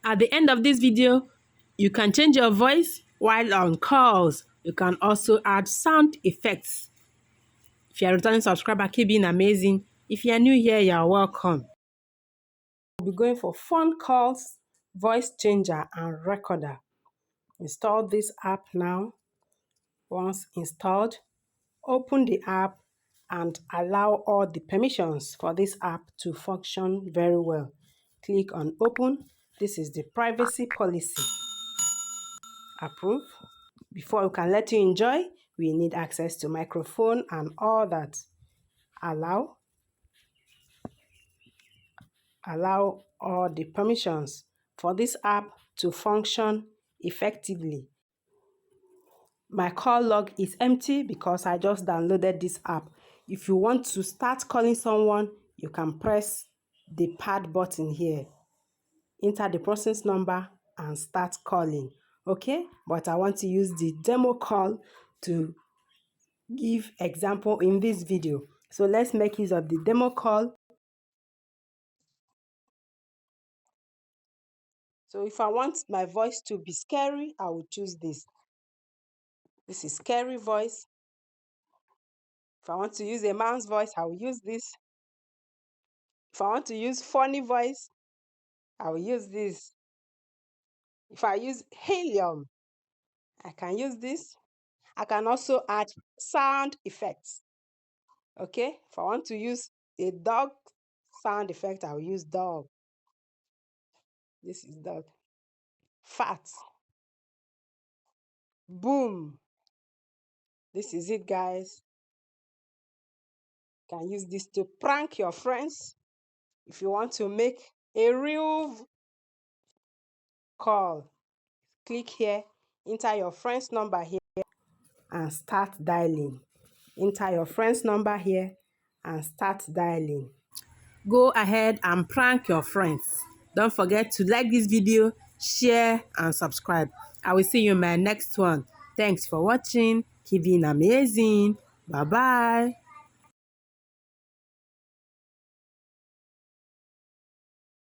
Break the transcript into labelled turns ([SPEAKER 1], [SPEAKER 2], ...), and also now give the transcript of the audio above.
[SPEAKER 1] At the end of this video, you can change your voice while on calls. You can also add sound effects. If you're a returning subscriber, keep being amazing. If you're new here, you're welcome. We'll be going for phone calls, voice changer, and recorder. Install this app now. Once installed, open the app and allow all the permissions for this app to function very well. Click on open. This is the privacy policy. Approve. Before we can let you enjoy, we need access to microphone and all that. Allow all the permissions for this app to function effectively. My call log is empty because I just downloaded this app. If you want to start calling someone, you can press the pad button here. Enter the person's number and start calling. Okay, but I want to use the demo call to give example in this video. So let's make use of the demo call. So if I want my voice to be scary, I will choose this. This is scary voice. If I want to use a man's voice, I will use this. If I want to use funny voice, I will use this. If I use helium, I can use this. I can also add sound effects. Okay, if I want to use a dog sound effect, I will use dog. This is dog. Fat. Boom. This is it, guys. You can use this to prank your friends. If you want to make a real call, click here, enter your friend's number here, and start dialing. Enter your friend's number here and start dialing. Go ahead and prank your friends. Don't forget to like this video, share, and subscribe. I will see you in my next one. Thanks for watching. Keep being amazing. Bye-bye.